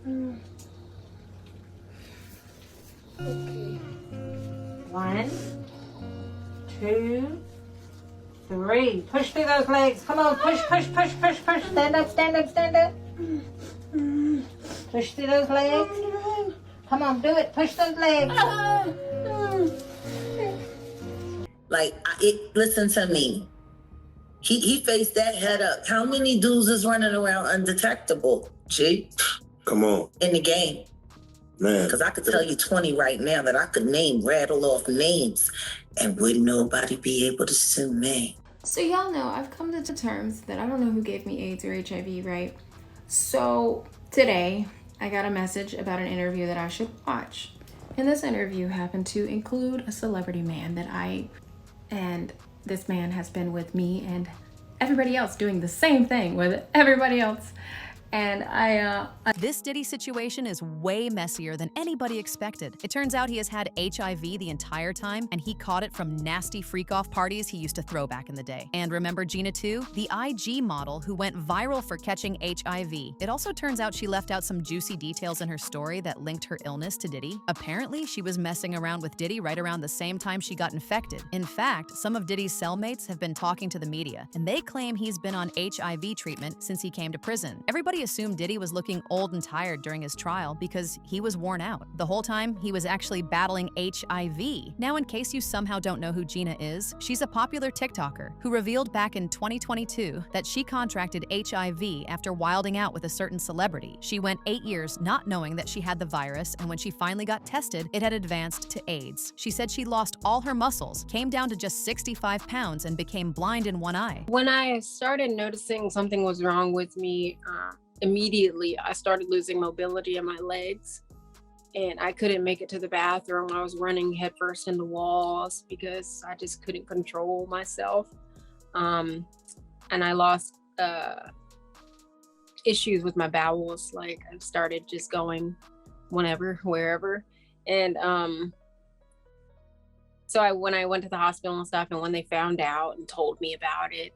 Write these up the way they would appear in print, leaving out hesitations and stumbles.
Okay. 1, 2, 3. Push through those legs. Come on, push, push, push, push, push. Stand up, stand up, stand up. Push through those legs. Come on, do it. Push those legs. Like, listen to me. He faced that head up. How many dudes is running around undetectable, G? Come on. In the game. Man. Because I could tell you 20 right now that I could rattle off names, and wouldn't nobody be able to sue me. So y'all know I've come to terms that I don't know who gave me AIDS or HIV, right? So today I got a message about an interview that I should watch. And this interview happened to include a celebrity man and this man has been with me and everybody else doing the same thing with everybody else. And This Diddy situation is way messier than anybody expected. It turns out he has had HIV the entire time, and he caught it from nasty freak-off parties he used to throw back in the day. And remember Gina Tew, the IG model who went viral for catching HIV? It also turns out she left out some juicy details in her story that linked her illness to Diddy. Apparently, she was messing around with Diddy right around the same time she got infected. In fact, some of Diddy's cellmates have been talking to the media, and they claim he's been on HIV treatment since he came to prison. Everybody assumed Diddy was looking old and tired during his trial because he was worn out. The whole time, he was actually battling HIV. Now, in case you somehow don't know who Gina is, she's a popular TikToker who revealed back in 2022 that she contracted HIV after wilding out with a certain celebrity. She went 8 years not knowing that she had the virus, and when she finally got tested, it had advanced to AIDS. She said she lost all her muscles, came down to just 65 pounds, and became blind in one eye. When I started noticing something was wrong with me, immediately I started losing mobility in my legs, and I couldn't make it to the bathroom. I was running headfirst into walls because I just couldn't control myself. And I lost issues with my bowels. Like, I started just going whenever, wherever. And so when I went to the hospital and stuff, and when they found out and told me about it,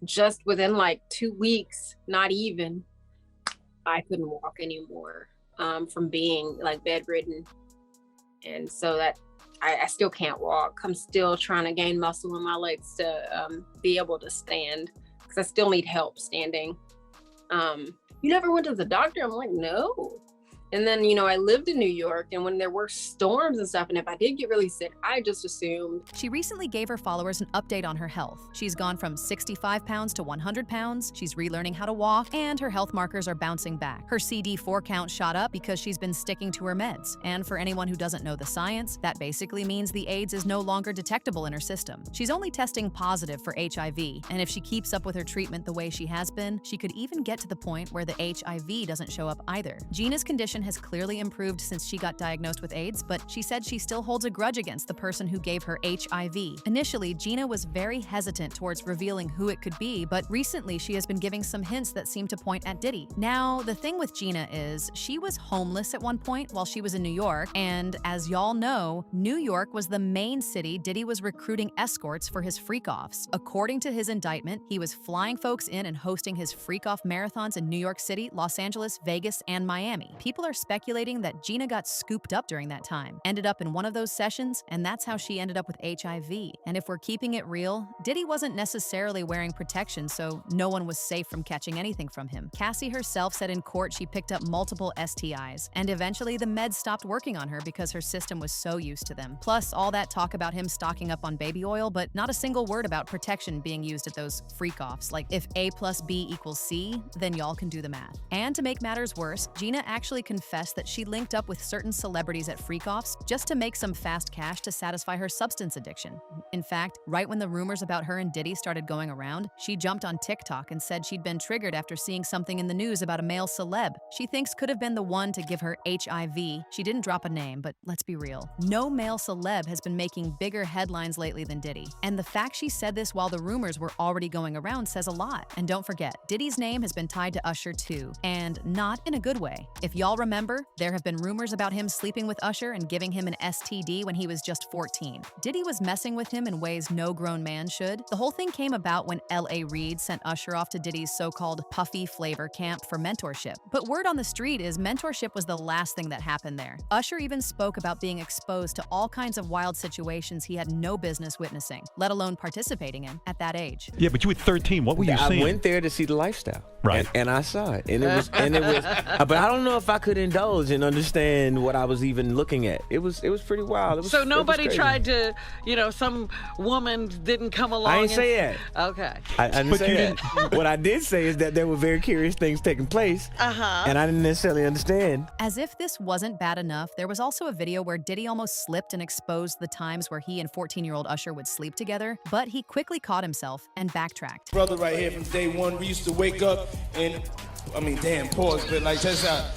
just within like 2 weeks, not even, I couldn't walk anymore from being like bedridden. And so that I still can't walk. I'm still trying to gain muscle in my legs to be able to stand, because I still need help standing. You never went to the doctor? I'm like, no. And then, you know, I lived in New York, and when there were storms and stuff, and if I did get really sick, I just assumed. She recently gave her followers an update on her health. She's gone from 65 pounds to 100 pounds, she's relearning how to walk, and her health markers are bouncing back. Her CD4 count shot up because she's been sticking to her meds. And for anyone who doesn't know the science, that basically means the AIDS is no longer detectable in her system. She's only testing positive for HIV, and if she keeps up with her treatment the way she has been, she could even get to the point where the HIV doesn't show up either. Gina's condition has clearly improved since she got diagnosed with AIDS, but she said she still holds a grudge against the person who gave her HIV. Initially, Gina was very hesitant towards revealing who it could be, but recently she has been giving some hints that seem to point at Diddy. Now, the thing with Gina is she was homeless at one point while she was in New York, and as y'all know, New York was the main city Diddy was recruiting escorts for his freak-offs. According to his indictment, he was flying folks in and hosting his freak-off marathons in New York City, Los Angeles, Vegas, and Miami. People are speculating that Gina got scooped up during that time, ended up in one of those sessions, and that's how she ended up with HIV. And if we're keeping it real, Diddy wasn't necessarily wearing protection, so no one was safe from catching anything from him. Cassie herself said in court she picked up multiple STIs, and eventually the meds stopped working on her because her system was so used to them. Plus, all that talk about him stocking up on baby oil, but not a single word about protection being used at those freak-offs. Like, if A plus B equals C, then y'all can do the math. And to make matters worse, Gina actually confessed that she linked up with certain celebrities at freak-offs just to make some fast cash to satisfy her substance addiction. In fact, right when the rumors about her and Diddy started going around, she jumped on TikTok and said she'd been triggered after seeing something in the news about a male celeb she thinks could have been the one to give her HIV. She didn't drop a name, but let's be real. No male celeb has been making bigger headlines lately than Diddy. And the fact she said this while the rumors were already going around says a lot. And don't forget, Diddy's name has been tied to Usher too, and not in a good way. If y'all remember remember, there have been rumors about him sleeping with Usher and giving him an STD when he was just 14. Diddy was messing with him in ways no grown man should. The whole thing came about when L.A. Reid sent Usher off to Diddy's so-called puffy flavor camp for mentorship. But word on the street is mentorship was the last thing that happened there. Usher even spoke about being exposed to all kinds of wild situations he had no business witnessing, let alone participating in at that age. Yeah, but you were 13. What were you seeing? I went there to see the lifestyle. Right. And I saw it. And it was but I don't know if I could indulge and understand what I was even looking at. It was pretty wild. So nobody tried to, some woman didn't come along. I didn't say that. Okay. I didn't say that. What I did say is that there were very curious things taking place. And I didn't necessarily understand. As if this wasn't bad enough, there was also a video where Diddy almost slipped and exposed the times where he and 14-year-old Usher would sleep together, but he quickly caught himself and backtracked. Brother right here from day one, we used to wake up and, pause, but like that's how,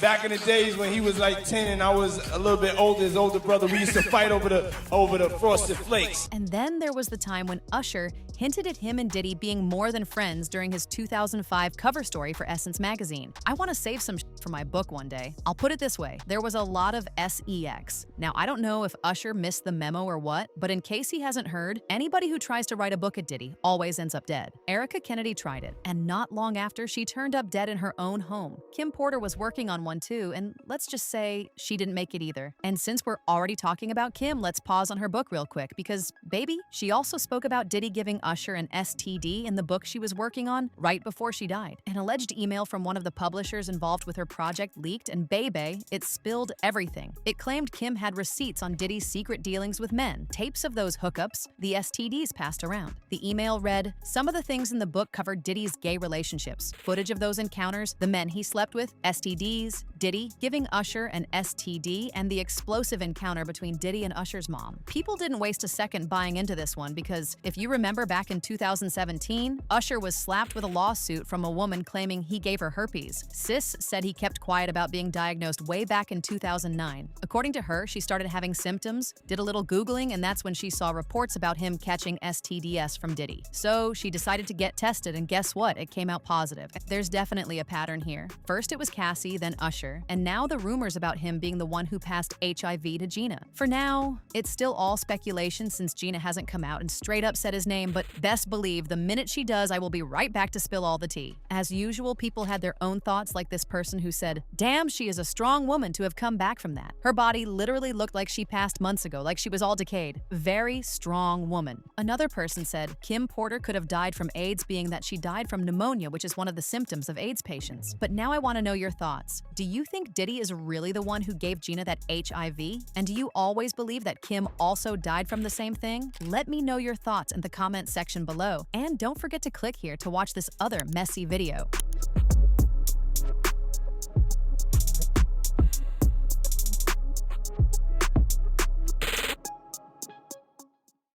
back in the days when he was like 10 and I was a little bit older, his older brother, we used to fight over the Frosted Flakes. And then there was the time when Usher hinted at him and Diddy being more than friends during his 2005 cover story for Essence magazine. I want to save some for my book one day. I'll put it this way, there was a lot of sex. Now, I don't know if Usher missed the memo or what, but in case he hasn't heard, anybody who tries to write a book at Diddy always ends up dead. Erica Kennedy tried it, and not long after, she turned up dead in her own home. Kim Porter was working on one too, and let's just say she didn't make it either. And since we're already talking about Kim, let's pause on her book real quick, because, baby, she also spoke about Diddy giving Usher an STD in the book she was working on right before she died. An alleged email from one of the publishers involved with her project leaked, and baby, it spilled everything. It claimed Kim had receipts on Diddy's secret dealings with men, tapes of those hookups, the STDs passed around. The email read, some of the things in the book covered Diddy's gay relationships, footage of those encounters, the men he slept with, STDs, Diddy giving Usher an STD, and the explosive encounter between Diddy and Usher's mom. People didn't waste a second buying into this one because if you remember back in 2017, Usher was slapped with a lawsuit from a woman claiming he gave her herpes. Sis said he kept quiet about being diagnosed way back in 2009. According to her, she started having symptoms, did a little Googling, and that's when she saw reports about him catching STDs from Diddy. So she decided to get tested, and guess what? It came out positive. There's definitely a pattern here. First it was Cassie, then Usher, and now the rumors about him being the one who passed HIV to Gina. For now, it's still all speculation since Gina hasn't come out and straight up said his name, but best believe the minute she does, I will be right back to spill all the tea. As usual, people had their own thoughts, like this person who said, damn, she is a strong woman to have come back from that. Her body literally looked like she passed months ago, like she was all decayed. Very strong woman. Another person said, Kim Porter could have died from AIDS, being that she died from pneumonia, which is one of the symptoms of AIDS patients. But now I want to know your thoughts. Do you think Diddy is really the one who gave Gina that HIV? And do you always believe that Kim also died from the same thing? Let me know your thoughts in the comment section below. And don't forget to click here to watch this other messy video.